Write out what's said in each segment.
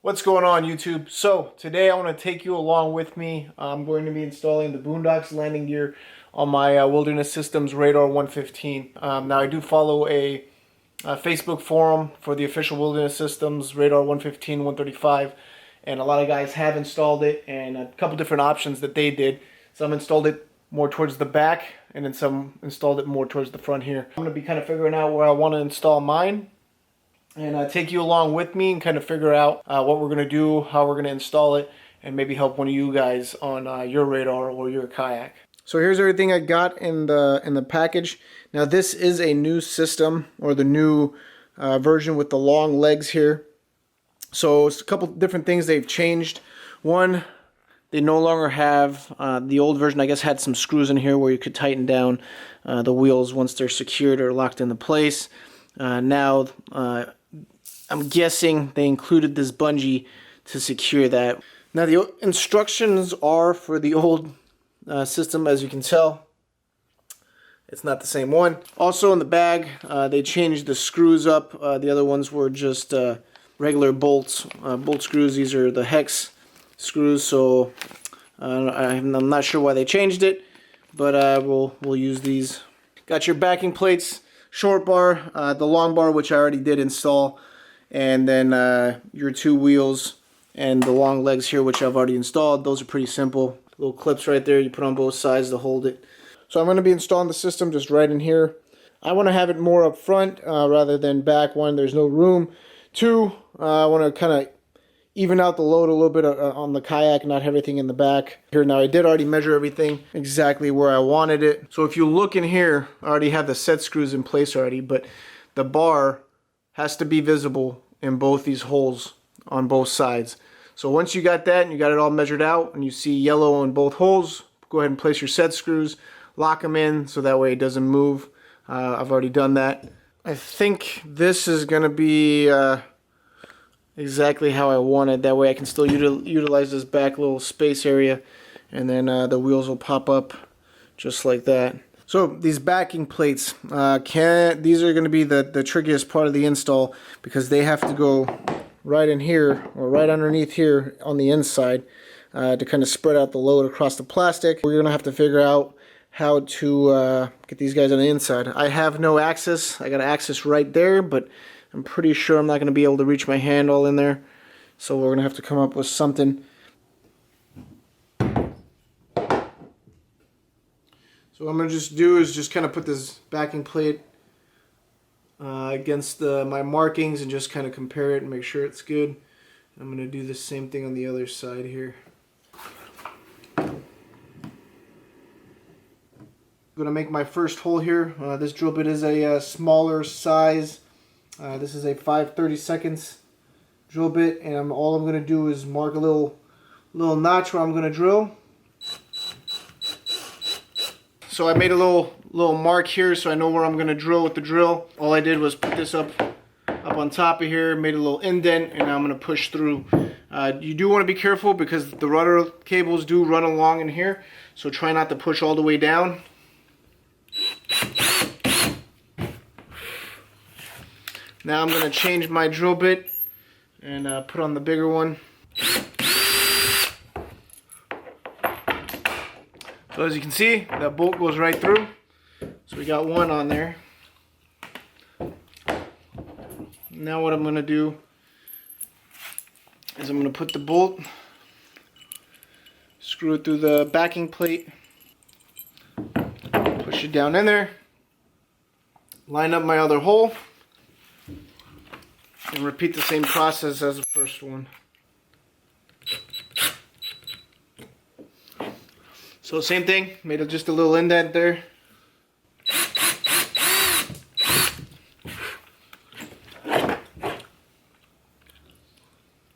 What's going on, YouTube? So today I want to take you along with me. I'm going to be installing the Boonedox landing gear on my Wilderness Systems Radar 115. Now I do follow a Facebook forum for the official Wilderness Systems Radar 115, 135, and a lot of guys have installed it, and a couple different options that they did. Some installed it more towards the back, and then some installed it more towards the front here. I'm going to be kind of figuring out where I want to install mine, and take you along with me and kind of figure out what we're going to do, how we're going to install it, and maybe help one of you guys on your radar or your kayak. So here's everything I got in the package. Now this is a new system, or the new version with the long legs here. So it's a couple different things they've changed. One, they no longer have, the old version I guess had some screws in here where you could tighten down the wheels once they're secured or locked into place. Now I'm guessing they included this bungee to secure that. Now the instructions are for the old system, as you can tell. It's not the same one. Also in the bag, they changed the screws up. The other ones were just regular bolts, bolt screws. These are the hex screws, so I'm not sure why they changed it, but we'll use these. Got your backing plates, short bar, the long bar, which I already did install, and then your two wheels and the long legs here, which I've already installed. Those are pretty simple. Little clips right there you put on both sides to hold it. So I'm going to be installing the system just right in here. I want to have it more up front rather than back. One, there's no room. Two, I want to kind of even out the load a little bit on the kayak, not have everything in the back. Here now, I did already measure everything exactly where I wanted it. So if you look in here, I already have the set screws in place already, but the bar has to be visible in both these holes on both sides. So once you got that and you got it all measured out and you see yellow in both holes, go ahead and place your set screws, lock them in so that way it doesn't move. I've already done that. I think this is going to be exactly how I want it. That way I can still utilize this back little space area, and then the wheels will pop up just like that. So these backing plates, these are going to be the trickiest part of the install, because they have to go right in here, or right underneath here on the inside, to kind of spread out the load across the plastic. We're going to have to figure out how to get these guys on the inside. I have no access. I got access right there, but I'm pretty sure I'm not going to be able to reach my hand all in there. So we're going to have to come up with something. So what I'm going to just do is just kind of put this backing plate against my markings and just kind of compare it and make sure it's good. I'm going to do the same thing on the other side here. I'm going to make my first hole here. This drill bit is a smaller size. This is a 5/32 drill bit, and all I'm going to do is mark a little notch where I'm going to drill. So I made a little mark here so I know where I'm going to drill with the drill. All I did was put this up on top of here, made a little indent, and now I'm going to push through. You do want to be careful because the rudder cables do run along in here, so try not to push all the way down. Now I'm going to change my drill bit and put on the bigger one. So as you can see, that bolt goes right through. So we got one on there. Now what I'm going to do is I'm going to put the bolt, screw it through the backing plate, push it down in there, line up my other hole, and repeat the same process as the first one. So same thing, made just a little indent there.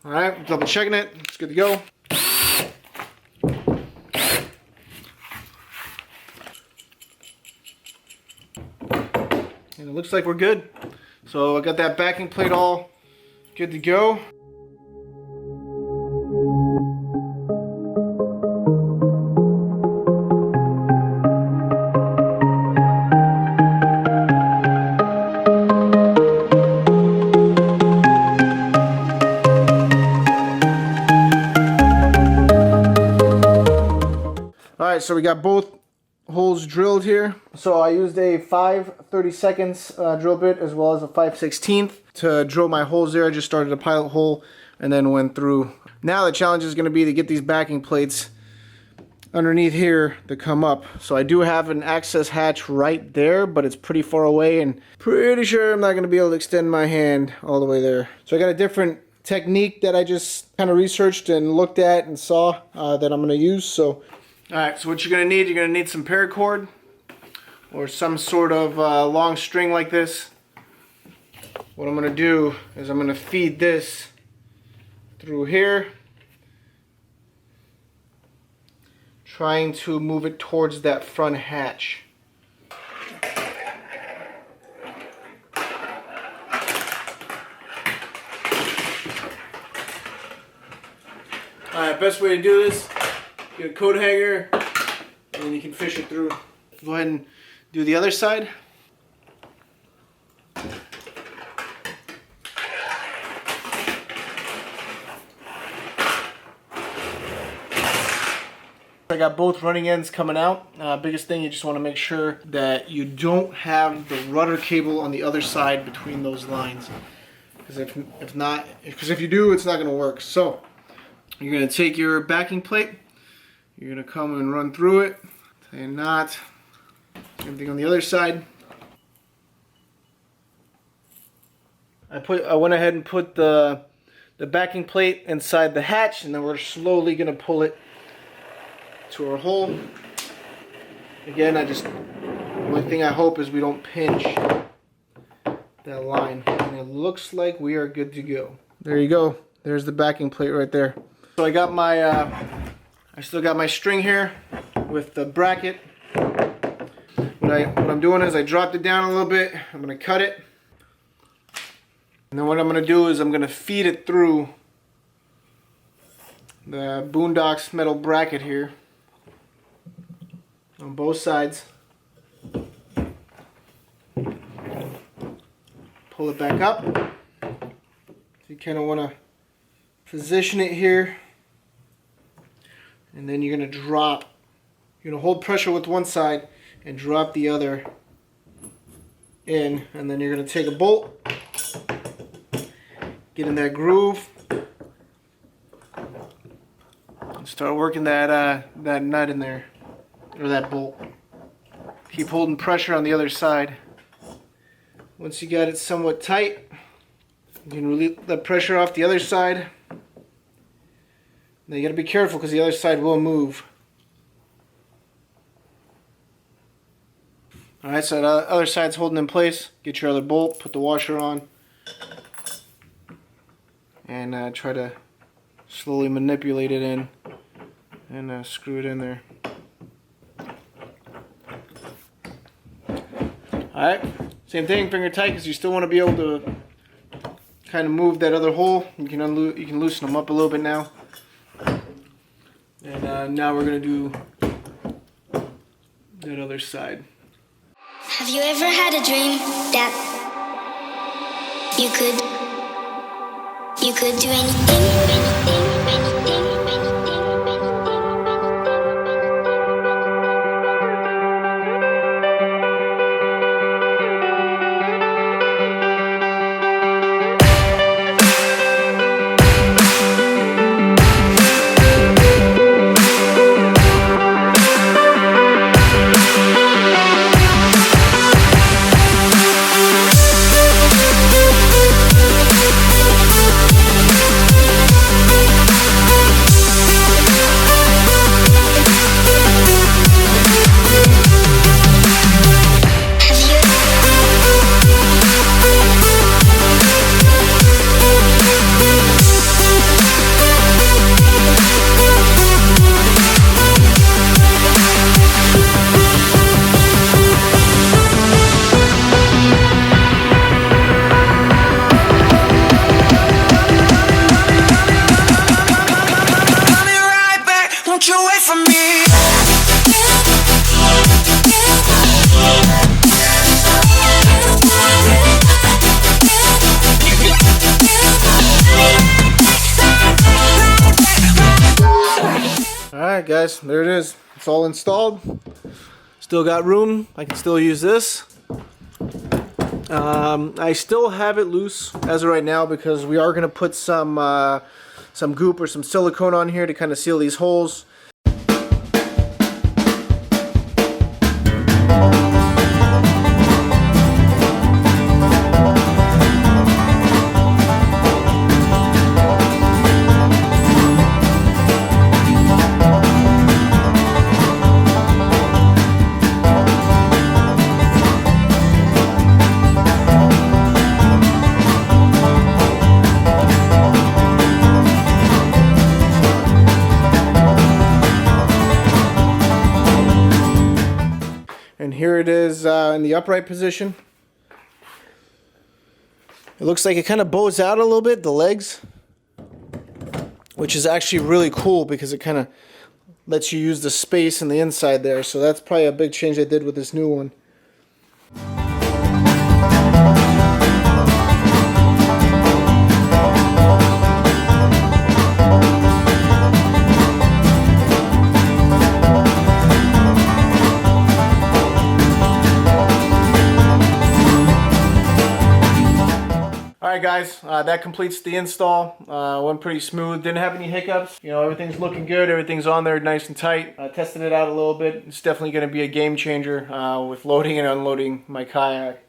Alright, double checking it, it's good to go. And it looks like we're good. So I got that backing plate all good to go. Alright, so we got both holes drilled here. So I used a 5/32 drill bit as well as a 5/16 to drill my holes there. I just started a pilot hole and then went through. Now the challenge is going to be to get these backing plates underneath here to come up. So I do have an access hatch right there, but it's pretty far away and pretty sure I'm not going to be able to extend my hand all the way there. So I got a different technique that I just kind of researched and looked at and saw that I'm going to use. So alright, so what you're going to need some paracord or some sort of long string like this. What I'm going to do is I'm going to feed this through here, trying to move it towards that front hatch. Alright, best way to do this, get a coat hanger and then you can fish it through. Go ahead and do the other side. I got both running ends coming out. Biggest thing, you just want to make sure that you don't have the rudder cable on the other side between those lines. Because if you do, it's not going to work. So you're going to take your backing plate, you're going to come and run through it, tie a knot. Same thing on the other side. I went ahead and put the backing plate inside the hatch, and then we're slowly going to pull it to our hole. Again, the only thing I hope is we don't pinch that line. And it looks like we are good to go. There you go. There's the backing plate right there. So I got my, I still got my string here with the bracket. What I'm doing is I dropped it down a little bit. I'm going to cut it. And then what I'm going to do is I'm going to feed it through the Boonedox metal bracket here on both sides. Pull it back up. You kind of want to position it here, and then you're going to drop. You're going to hold pressure with one side and drop the other in, and then you're going to take a bolt, get in that groove, and start working that nut in there. Or that bolt. Keep holding pressure on the other side. Once you got it somewhat tight, you can release the pressure off the other side. Now you got to be careful because the other side will move. Alright, so the other side's holding in place. Get your other bolt, put the washer on, and try to slowly manipulate it in and screw it in there. Alright, same thing, finger tight, because you still want to be able to kind of move that other hole. You can loosen them up a little bit now. And now we're going to do that other side. Have you ever had a dream that you could do anything? Alright guys, there it is. It's all installed. Still got room. I can still use this. I still have it loose as of right now because we are going to put some goop or some silicone on here to kind of seal these holes. And here it is in the upright position. It looks like it kind of bows out a little bit, the legs, which is actually really cool because it kind of lets you use the space in the inside there. So that's probably a big change I did with this new one. Alright guys, that completes the install. Went pretty smooth, didn't have any hiccups. You know, everything's looking good, everything's on there nice and tight. Tested it out a little bit. It's definitely going to be a game changer with loading and unloading my kayak.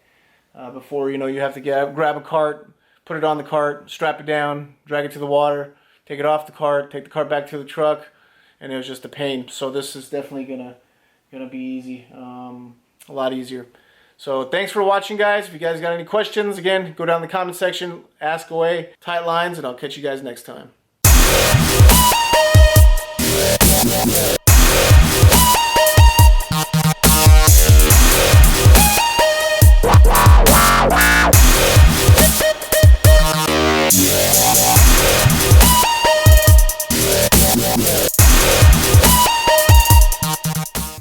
Before, you know, you have to grab a cart, put it on the cart, strap it down, drag it to the water, take it off the cart, take the cart back to the truck, and it was just a pain. So this is definitely gonna be easy, a lot easier. So thanks for watching, guys. If you guys got any questions, again, go down in the comment section, ask away, tight lines, and I'll catch you guys next time.